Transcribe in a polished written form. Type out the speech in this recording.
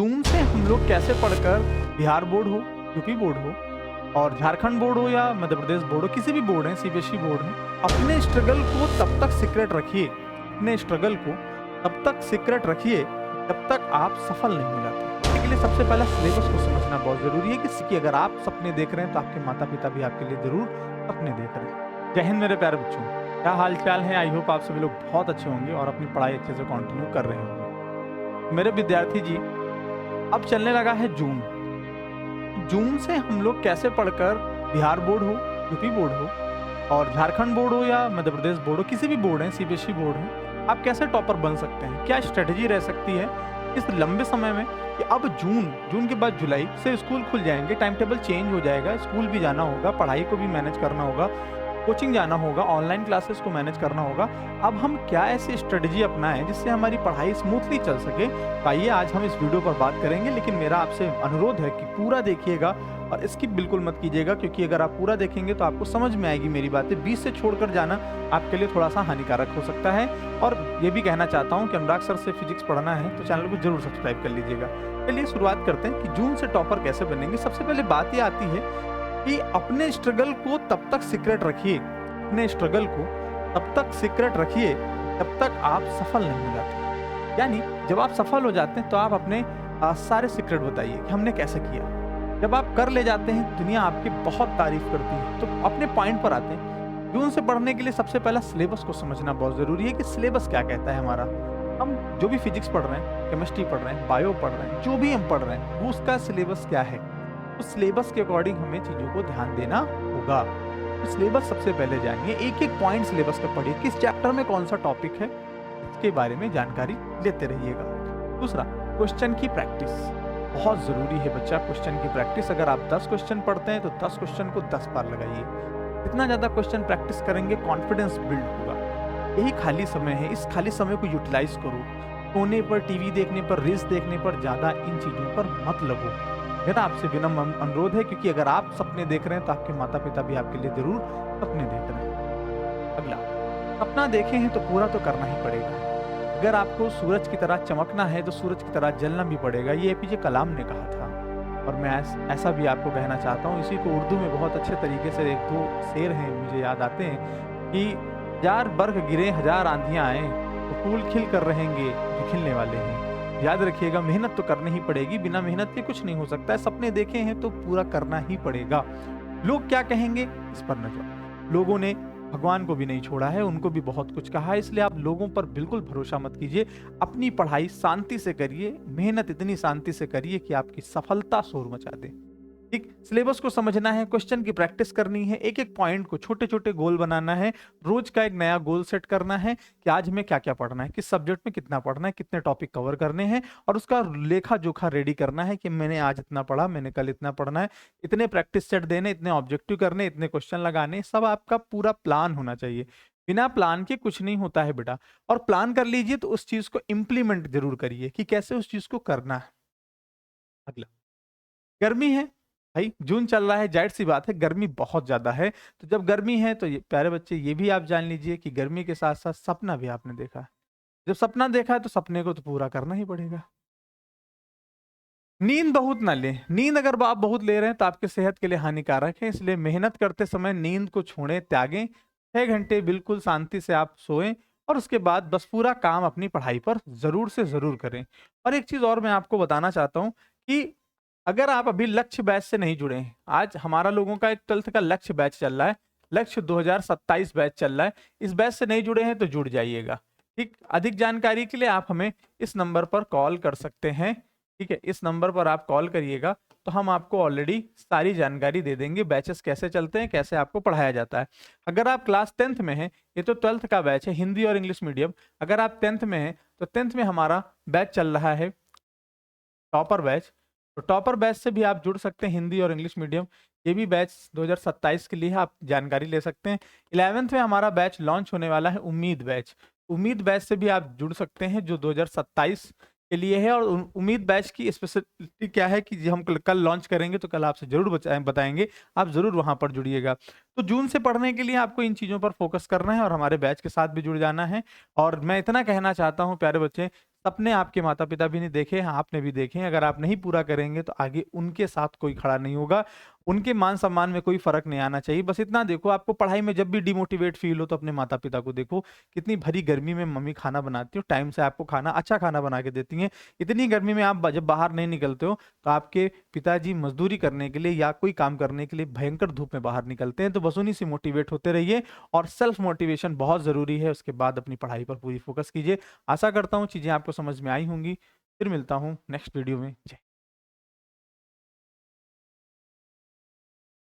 जून से हम लोग कैसे पढ़कर बिहार बोर्ड हो, यूपी बोर्ड हो और झारखंड बोर्ड हो या मध्य प्रदेश बोर्ड हो, किसी भी बोर्ड है, सीबीएसई बोर्ड है, अपने स्ट्रगल को तब तक सीक्रेट रखिए, अपने स्ट्रगल को तब तक सीक्रेट रखिए जब तक आप सफल नहीं हो जाते। इसके लिए सबसे पहला सिलेबस को समझना बहुत जरूरी है कि अगर आप सपने देख रहे हैं तो आपके माता पिता भी आपके लिए जरूर सपने देख रहे हैं। जय हिंद मेरे प्यारे बच्चों, क्या हाल चाल है? आई होप आप सभी लोग बहुत अच्छे होंगे और अपनी पढ़ाई अच्छे से कंटिन्यू कर रहे होंगे। मेरे विद्यार्थी जी, अब चलने लगा है जून। जून से हम लोग कैसे पढ़कर बिहार बोर्ड हो, यूपी बोर्ड हो और झारखंड बोर्ड हो या मध्य प्रदेश बोर्ड हो, किसी भी बोर्ड है, सीबीएसई बोर्ड है, आप कैसे टॉपर बन सकते हैं? क्या स्ट्रेटजी रह सकती है इस लंबे समय में कि अब जून के बाद जुलाई से स्कूल खुल जाएंगे, टाइम टेबल चेंज हो जाएगा, स्कूल भी जाना होगा, पढ़ाई को भी मैनेज करना होगा, कोचिंग जाना होगा, ऑनलाइन क्लासेस को मैनेज करना होगा। अब हम क्या ऐसी स्ट्रेटजी अपनाएं जिससे हमारी पढ़ाई स्मूथली चल सके? तो आइए आज हम इस वीडियो पर बात करेंगे, लेकिन मेरा आपसे अनुरोध है कि पूरा देखिएगा और स्किप बिल्कुल मत कीजिएगा, क्योंकि अगर आप पूरा देखेंगे तो आपको समझ में आएगी मेरी बातें। बीच से छोड़कर जाना आपके लिए थोड़ा सा हानिकारक हो सकता है। और ये भी कहना चाहता हूँ कि अनुराग सर से फिजिक्स पढ़ना है तो चैनल को जरूर सब्सक्राइब कर लीजिएगा। चलिए शुरुआत करते हैं कि जून से टॉपर कैसे बनेंगे। सबसे पहले बात ये आती है कि अपने स्ट्रगल को तब तक सीक्रेट रखिए, अपने स्ट्रगल को तब तक सीक्रेट रखिए जब तक आप सफल नहीं हो जाते। यानी जब आप सफल हो जाते हैं तो आप अपने सारे सीक्रेट बताइए कि हमने कैसे किया। जब आप कर ले जाते हैं दुनिया आपकी बहुत तारीफ करती है। तो अपने पॉइंट पर आते हैं। जून से पढ़ने के लिए सबसे पहला सिलेबस को समझना बहुत जरूरी है कि सिलेबस क्या कहता है हमारा। हम जो भी फिजिक्स पढ़ रहे हैं, केमिस्ट्री पढ़ रहे हैं, बायो पढ़ रहे हैं, जो भी हम पढ़ रहे हैं वो उसका सिलेबस क्या है। उस सिलेबस के अकॉर्डिंग हमें चीजों को ध्यान देना होगा। तो सिलेबस सबसे पहले जानिए, एक एक पॉइंट सिलेबस का पढ़िए, किस चैप्टर में कौन सा टॉपिक है इसके बारे में जानकारी लेते रहिएगा। दूसरा, क्वेश्चन की प्रैक्टिस बहुत जरूरी है बच्चा। क्वेश्चन की प्रैक्टिस, अगर आप 10 क्वेश्चन पढ़ते हैं तो 10 क्वेश्चन को 10 बार लगाइए। जितना ज्यादा क्वेश्चन प्रैक्टिस करेंगे कॉन्फिडेंस बिल्ड होगा। यही खाली समय है, इस खाली समय को यूटिलाइज करो। सोने पर, टीवी देखने पर, रील्स देखने पर ज्यादा इन चीजों पर मत लगो। मेरा आपसे विनम्र अनुरोध है, क्योंकि अगर आप सपने देख रहे हैं तो आपके माता पिता भी आपके लिए जरूर सपने देख रहे हैं। अगला, सपना देखे हैं तो पूरा तो करना ही पड़ेगा। अगर आपको सूरज की तरह चमकना है तो सूरज की तरह जलना भी पड़ेगा। ये एपीजे कलाम ने कहा था और मैं ऐसा भी आपको कहना चाहता हूँ। इसी को उर्दू में बहुत अच्छे तरीके से एक दो शेर हैं मुझे याद आते हैं कि हजार बर्फ गिरे, हजार आंधियां आए, तो फूल खिल कर रहेंगे जो खिलने वाले हैं। याद रखिएगा, मेहनत तो करनी ही पड़ेगी, बिना मेहनत के कुछ नहीं हो सकता है। सपने देखे हैं तो पूरा करना ही पड़ेगा। लोग क्या कहेंगे इस पर नजर। लोगों ने भगवान को भी नहीं छोड़ा है, उनको भी बहुत कुछ कहा है, इसलिए आप लोगों पर बिल्कुल भरोसा मत कीजिए। अपनी पढ़ाई शांति से करिए, मेहनत इतनी शांति से करिए कि आपकी सफलता शोर मचा दे। ठीक, सिलेबस को समझना है, क्वेश्चन की प्रैक्टिस करनी है, एक एक पॉइंट को छोटे छोटे गोल बनाना है। रोज का एक नया गोल सेट करना है कि आज हमें क्या क्या पढ़ना है, किस सब्जेक्ट में कितना पढ़ना है, कितने टॉपिक कवर करने हैं, और उसका लेखा जोखा रेडी करना है कि मैंने आज इतना पढ़ा, मैंने कल इतना पढ़ना है, इतने प्रैक्टिस सेट देने, इतने ऑब्जेक्टिव करने, इतने क्वेश्चन लगाने। सब आपका पूरा प्लान होना चाहिए। बिना प्लान के कुछ नहीं होता है बेटा। और प्लान कर लीजिए तो उस चीज को इंप्लीमेंट जरूर करिए कि कैसे उस चीज को करना है। अगला, गर्मी है भाई, जून चल रहा है, जाहिर सी बात है गर्मी बहुत ज्यादा है। तो जब गर्मी है तो प्यारे बच्चे ये भी आप जान लीजिए कि गर्मी के साथ साथ सपना भी आपने देखा है। जब सपना देखा है तो सपने को तो पूरा करना ही पड़ेगा। नींद बहुत ना लें। नींद अगर आप बहुत ले रहे हैं तो आपके सेहत के लिए हानिकारक है, इसलिए मेहनत करते समय नींद को छोड़ें, त्यागें। 6 घंटे बिल्कुल शांति से आप सोएं और उसके बाद बस पूरा काम अपनी पढ़ाई पर जरूर से जरूर करें। और एक चीज और मैं आपको बताना चाहता हूं कि अगर आप अभी लक्ष्य बैच से नहीं जुड़े हैं, आज हमारा लोगों का एक 12th का लक्ष्य बैच चल रहा है, लक्ष्य 2027 बैच चल रहा है। इस बैच से नहीं जुड़े हैं तो जुड़ जाइएगा। ठीक, अधिक जानकारी के लिए आप हमें इस नंबर पर कॉल कर सकते हैं। ठीक है, इस नंबर पर आप कॉल करिएगा तो हम आपको ऑलरेडी सारी जानकारी दे देंगे, बैचेस कैसे चलते हैं, कैसे आपको पढ़ाया जाता है। अगर आप क्लास 10th में हैं, ये तो 12th का बैच है, हिंदी और इंग्लिश मीडियम। अगर आप 10th में हैं तो 10th में हमारा बैच चल रहा है टॉपर बैच। तो टॉपर बैच से भी आप जुड़ सकते हैं, हिंदी और इंग्लिश मीडियम। ये भी बैच 2027 के लिए आप जानकारी ले सकते हैं। 11th में हमारा बैच लॉन्च होने वाला है, उम्मीद बैच। उम्मीद बैच से भी आप जुड़ सकते हैं जो 2027 के लिए है। और उम्मीद बैच की स्पेशलिटी क्या है कि हम कल लॉन्च करेंगे तो कल आपसे जरूर बताएंगे, आप जरूर वहां पर जुड़िएगा। तो जून से पढ़ने के लिए आपको इन चीजों पर फोकस करना है और हमारे बैच के साथ भी जुड़ जाना है। और मैं इतना कहना चाहता हूं प्यारे बच्चे, सपने आपके माता पिता भी नहीं देखे हैं, आपने भी देखे हैं। अगर आप नहीं पूरा करेंगे तो आगे उनके साथ कोई खड़ा नहीं होगा। उनके मान सम्मान में कोई फर्क नहीं आना चाहिए। बस इतना देखो, आपको पढ़ाई में जब भी डिमोटिवेट फील हो तो अपने माता पिता को देखो, कितनी भरी गर्मी में मम्मी खाना बनाती हो, टाइम से आपको खाना, अच्छा खाना बना के देती हैं। इतनी गर्मी में आप जब बाहर नहीं निकलते हो तो आपके पिताजी मजदूरी करने के लिए या कोई काम करने के लिए भयंकर धूप में बाहर निकलते हैं। तो बस उन्हीं से मोटिवेट होते रहिए और सेल्फ मोटिवेशन बहुत जरूरी है। उसके बाद अपनी पढ़ाई पर पूरी फोकस कीजिए। आशा करता हूँ चीजें आपको समझ में आई होंगी। फिर मिलता हूँ नेक्स्ट वीडियो में। जय